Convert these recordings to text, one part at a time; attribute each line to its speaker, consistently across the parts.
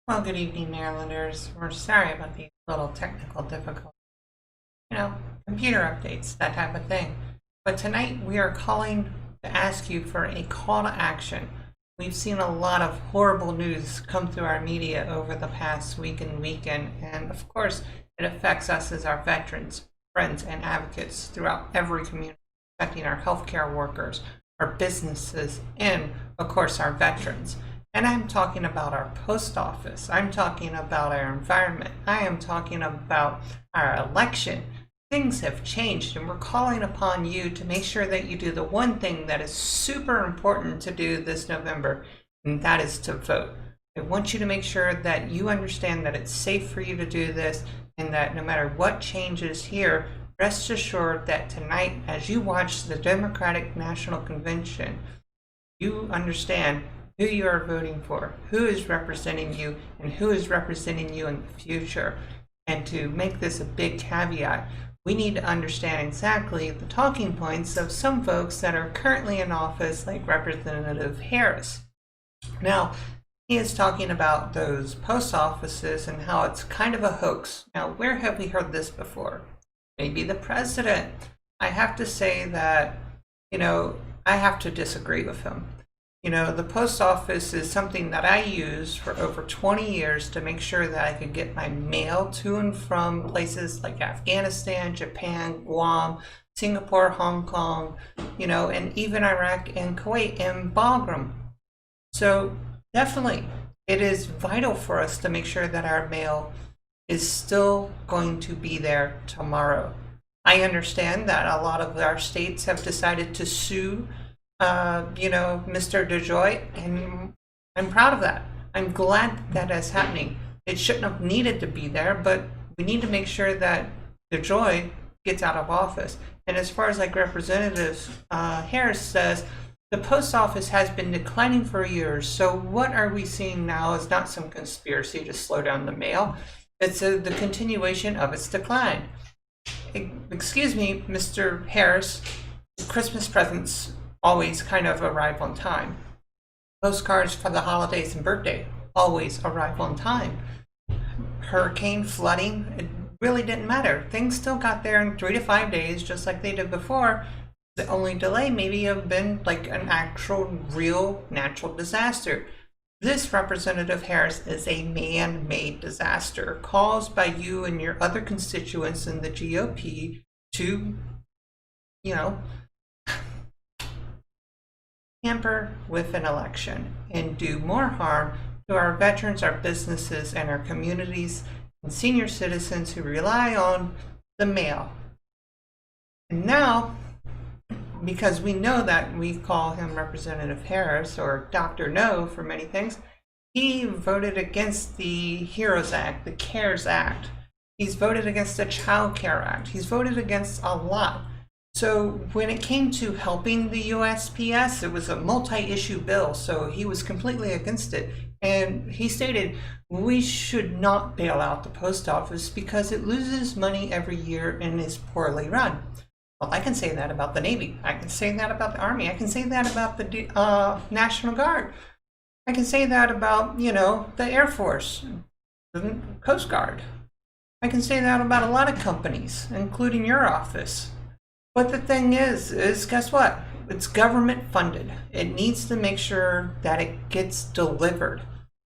Speaker 1: Well, good evening, Marylanders. We're sorry about these little technical difficulties. You know, computer updates, that type of thing. But tonight we are calling to ask you for a call to action. We've seen a lot of horrible news come through our media over the past week and weekend, and of course, it affects us as our veterans, friends, and advocates throughout every community, affecting our healthcare workers, our businesses, and of course, our veterans. And I'm talking about our post office. I'm talking about our environment. I am talking about our election. Things have changed, and we're calling upon you to make sure that you do the one thing that is super important to do this November, and that is to vote. I want you to make sure that you understand that it's safe for you to do this, and that no matter what changes here, rest assured that tonight, as you watch the Democratic National Convention, you understand who you are voting for, who is representing you, and who is representing you in the future. And to make this a big caveat, we need to understand exactly the talking points of some folks that are currently in office, like Representative Harris. Now, he is talking about those post offices and how it's kind of a hoax. Now, where have we heard this before? Maybe the president. I have to say that, I have to disagree with him. The post office is something that I used for over 20 years to make sure that I could get my mail to and from places like Afghanistan, Japan, Guam, Singapore, Hong Kong, and even Iraq and Kuwait and Bagram. So definitely, it is vital for us to make sure that our mail is still going to be there tomorrow. I understand that a lot of our states have decided to sue Mr. DeJoy, and I'm proud of that. I'm glad that is happening. It shouldn't have needed to be there, but we need to make sure that DeJoy gets out of office. And as far as like Representative Harris says, the post office has been declining for years. So what are we seeing now is not some conspiracy to slow down the mail. It's the continuation of its decline. Excuse me, Mr. Harris, Christmas presents always kind of arrive on time. Postcards for the holidays and birthday always arrive on time. Hurricane, flooding, it really didn't matter. Things still got there in 3 to 5 days, just like they did before. The only delay maybe have been like an actual, real natural disaster. This Representative Harris is a man-made disaster caused by you and your other constituents in the GOP to, tamper with an election and do more harm to our veterans, our businesses, and our communities and senior citizens who rely on the mail. And now, because we know that we call him Representative Harris or Dr. No for many things, he voted against the HEROES Act, the CARES Act. He's voted against the Child Care Act. He's voted against a lot. So when it came to helping the USPS, it was a multi-issue bill, so he was completely against it. And he stated, we should not bail out the post office because it loses money every year and is poorly run. Well, I can say that about the Navy. I can say that about the Army. I can say that about the National Guard. I can say that about, the Air Force, the Coast Guard. I can say that about a lot of companies, including your office. But the thing is guess what? It's government funded. It needs to make sure that it gets delivered.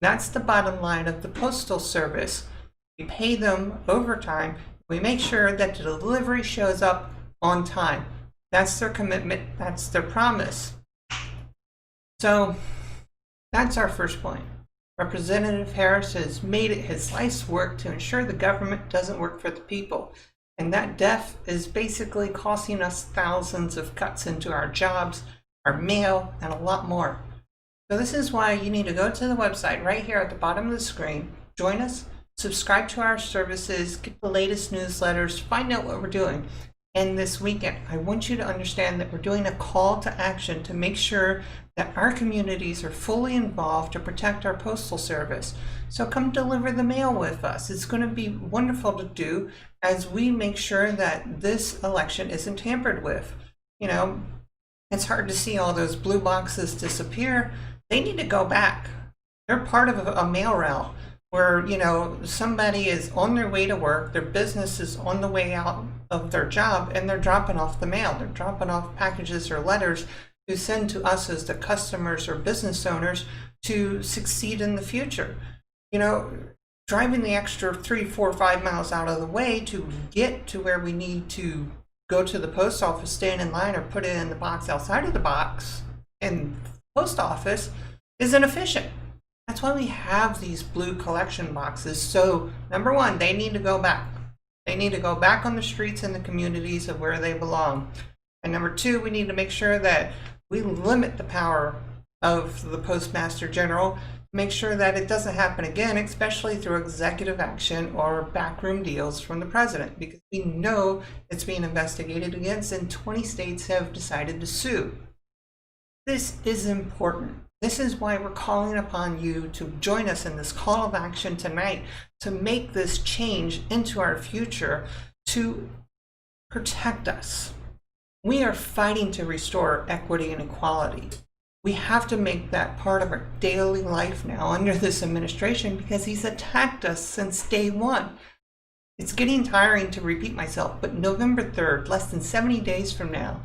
Speaker 1: That's the bottom line of the Postal Service. We pay them overtime. We make sure that the delivery shows up on time. That's their commitment. That's their promise. So that's our first point. Representative Harris has made it his life's work to ensure the government doesn't work for the people. And that death is basically costing us thousands of cuts into our jobs, our mail, and a lot more. So this is why you need to go to the website right here at the bottom of the screen, join us, subscribe to our services, get the latest newsletters, find out what we're doing. And this weekend, I want you to understand that we're doing a call to action to make sure that our communities are fully involved to protect our postal service. So come deliver the mail with us. It's going to be wonderful to do as we make sure that this election isn't tampered with. It's hard to see all those blue boxes disappear. They need to go back. They're part of a mail route. where, somebody is on their way to work, their business is on the way out of their job, and they're dropping off the mail. They're dropping off packages or letters to send to us as the customers or business owners to succeed in the future. Driving the extra 3, 4, 5 miles out of the way to get to where we need to go to the post office, stand in line, or put it in the box outside of the box in the post office is inefficient. That's why we have these blue collection boxes. So, number one, they need to go back. They need to go back on the streets and the communities of where they belong. And number two, we need to make sure that we limit the power of the Postmaster General, make sure that it doesn't happen again, especially through executive action or backroom deals from the president, because we know it's being investigated against and 20 states have decided to sue. This is important. This is why we're calling upon you to join us in this call of action tonight to make this change into our future to protect us. We are fighting to restore equity and equality. We have to make that part of our daily life now under this administration because he's attacked us since day one. It's getting tiring to repeat myself, but November 3rd, less than 70 days from now,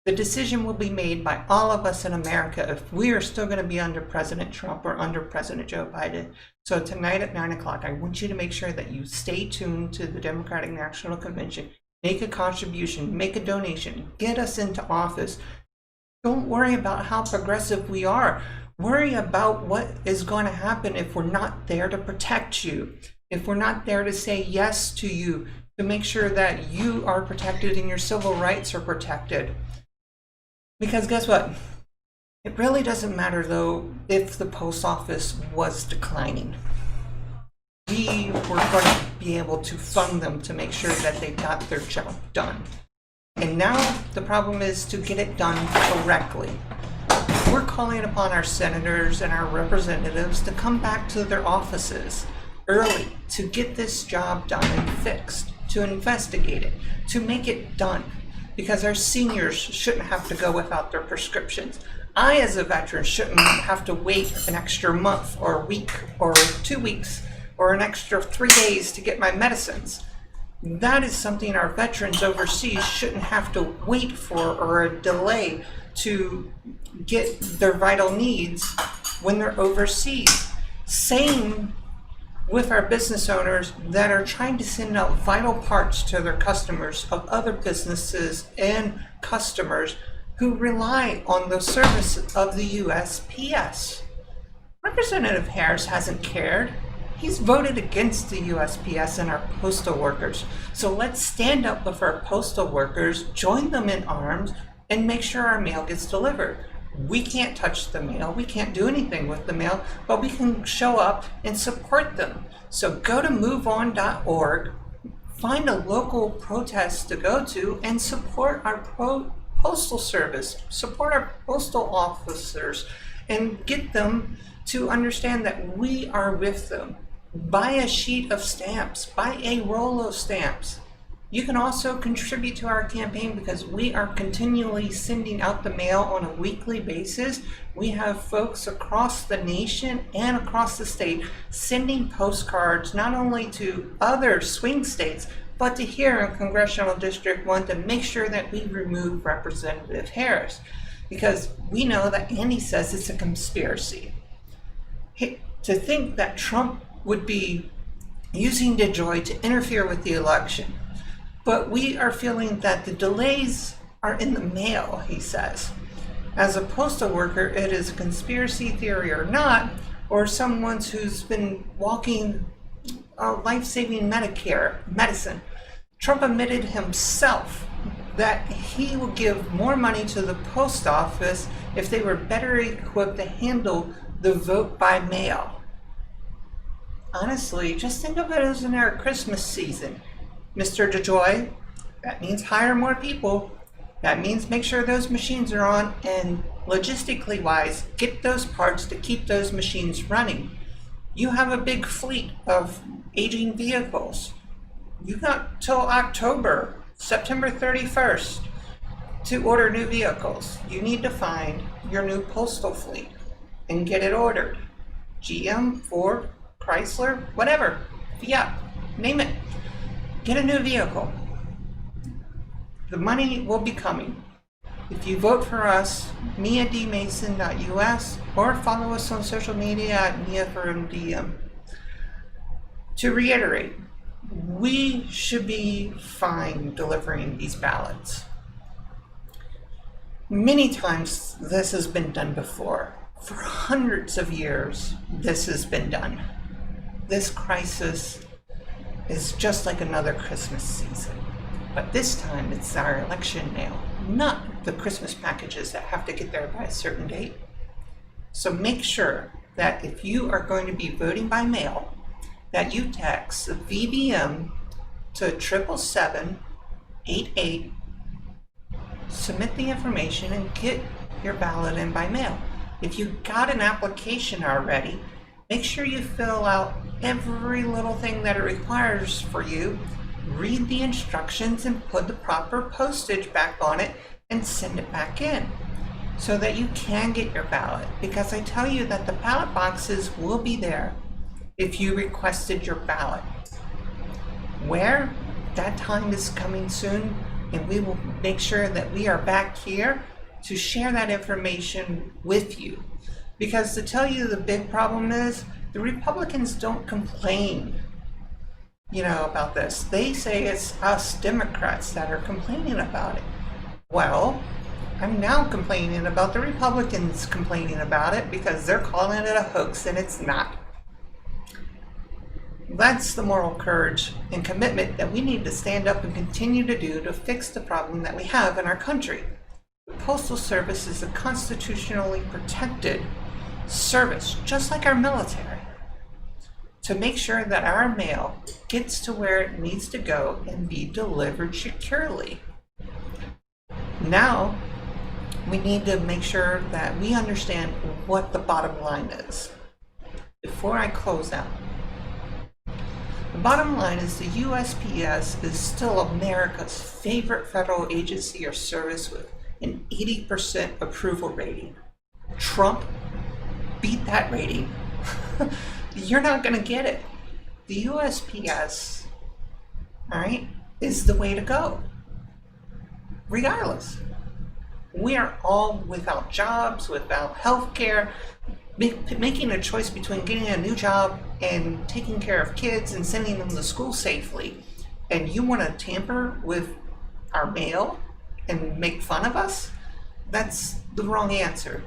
Speaker 1: the decision will be made by all of us in America if we are still going to be under President Trump or under President Joe Biden. So tonight at 9 o'clock, I want you to make sure that you stay tuned to the Democratic National Convention, make a contribution, make a donation, get us into office. Don't worry about how progressive we are. Worry about what is going to happen if we're not there to protect you, if we're not there to say yes to you, to make sure that you are protected and your civil rights are protected. Because guess what? It really doesn't matter, though, if the post office was declining. We were going to be able to fund them to make sure that they got their job done. And now the problem is to get it done correctly. We're calling upon our senators and our representatives to come back to their offices early to get this job done and fixed, to investigate it, to make it done. Because our seniors shouldn't have to go without their prescriptions. I, as a veteran, shouldn't have to wait an extra month or a week or 2 weeks or an extra 3 days to get my medicines. That is something our veterans overseas shouldn't have to wait for or a delay to get their vital needs when they're overseas. Same with our business owners that are trying to send out vital parts to their customers of other businesses and customers who rely on the service of the USPS. Representative Harris hasn't cared. He's voted against the USPS and our postal workers. So let's stand up with our postal workers, join them in arms, and make sure our mail gets delivered. We can't touch the mail. We can't do anything with the mail, but we can show up and support them. So go to moveon.org, find a local protest to go to, and support our postal service, support our postal officers, and get them to understand that we are with them. Buy a sheet of stamps, buy a roll of stamps. You can also contribute to our campaign because we are continually sending out the mail on a weekly basis. We have folks across the nation and across the state sending postcards not only to other swing states, but to here in Congressional District 1 to make sure that we remove Representative Harris. Because we know that Andy says it's a conspiracy. To think that Trump would be using DeJoy to interfere with the election. But we are feeling that the delays are in the mail, he says. As a postal worker, it is a conspiracy theory or not, or someone who's been walking life-saving medicine. Trump admitted himself that he will give more money to the post office if they were better equipped to handle the vote by mail. Honestly, just think of it as in our Christmas season. Mr. DeJoy, that means hire more people. That means make sure those machines are on, and logistically wise, get those parts to keep those machines running. You have a big fleet of aging vehicles. You got till October, September 31st to order new vehicles. You need to find your new postal fleet and get it ordered. GM, Ford, Chrysler, whatever, Fiat, name it. Get a new vehicle. The money will be coming. If you vote for us, miadmason.us, or follow us on social media at miaformdm. To reiterate, we should be fine delivering these ballots. Many times this has been done before. For hundreds of years, this has been done. This crisis is just like another Christmas season. But this time it's our election mail, not the Christmas packages that have to get there by a certain date. So make sure that if you are going to be voting by mail, that you text VBM to 77788, submit the information, and get your ballot in by mail. If you got an application already, make sure you fill out every little thing that it requires for you, read the instructions, and put the proper postage back on it and send it back in so that you can get your ballot. Because I tell you that the ballot boxes will be there if you requested your ballot. Where? That time is coming soon, and we will make sure that we are back here to share that information with you. Because to tell you the big problem is, the Republicans don't complain, about this. They say it's us Democrats that are complaining about it. Well, I'm now complaining about the Republicans complaining about it because they're calling it a hoax, and it's not. That's the moral courage and commitment that we need to stand up and continue to do to fix the problem that we have in our country. The Postal Service is a constitutionally protected service, just like our military, to make sure that our mail gets to where it needs to go and be delivered securely. Now, we need to make sure that we understand what the bottom line is. Before I close out, the bottom line is the USPS is still America's favorite federal agency or service with an 80% approval rating. Trump beat that rating. You're not going to get it. The USPS, all right, is the way to go. Regardless, we are all without jobs, without health care, making a choice between getting a new job and taking care of kids and sending them to school safely. And you want to tamper with our mail and make fun of us? That's the wrong answer.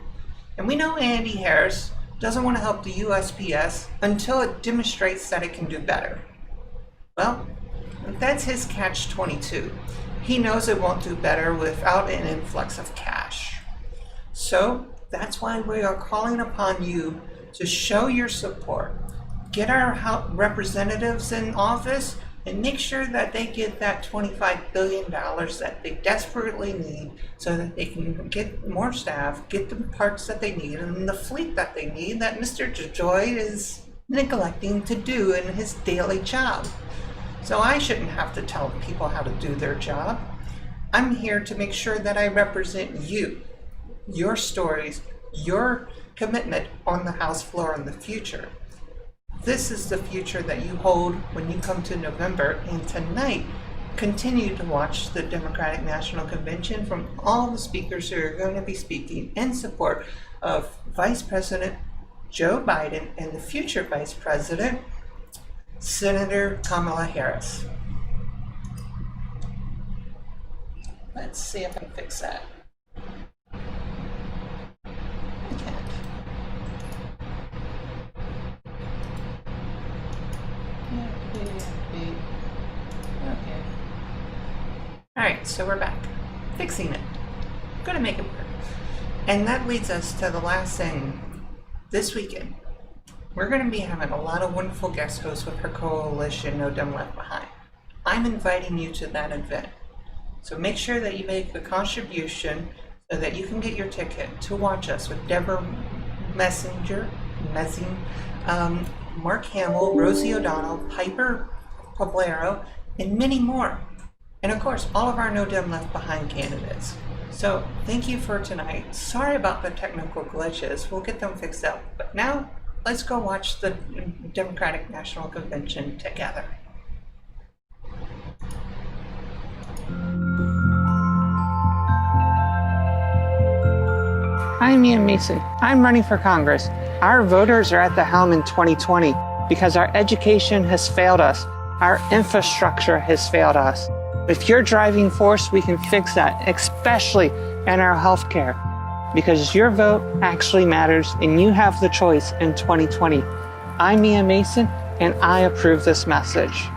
Speaker 1: And we know Andy Harris doesn't want to help the USPS until it demonstrates that it can do better. Well, that's his catch-22. He knows it won't do better without an influx of cash. So that's why we are calling upon you to show your support. Get our representatives in office and make sure that they get that $25 billion that they desperately need so that they can get more staff, get the parts that they need, and the fleet that they need that Mr. DeJoy is neglecting to do in his daily job. So I shouldn't have to tell people how to do their job. I'm here to make sure that I represent you, your stories, your commitment on the House floor in the future. This is the future that you hold when you come to November, and tonight, continue to watch the Democratic National Convention from all the speakers who are going to be speaking in support of Vice President Joe Biden and the future Vice President, Senator Kamala Harris. Let's see if I can fix that. I can't. Okay. Alright, so we're back. Fixing it. Gonna make it work. And that leads us to the last thing. This weekend, we're going to be having a lot of wonderful guest hosts with her coalition, No Dumb Left Behind. I'm inviting you to that event. So make sure that you make a contribution so that you can get your ticket to watch us with Deborah Messing, Mark Hamill, Rosie O'Donnell, Piper Poblero, and many more. And of course, all of our No Dumb Left Behind candidates. So thank you for tonight. Sorry about the technical glitches. We'll get them fixed up. But now, let's go watch the Democratic National Convention together. I'm Ian Mason. I'm running for Congress. Our voters are at the helm in 2020 because our education has failed us. Our infrastructure has failed us. With your driving force, we can fix that, especially in our healthcare, because your vote actually matters and you have the choice in 2020. I'm Ian Mason and I approve this message.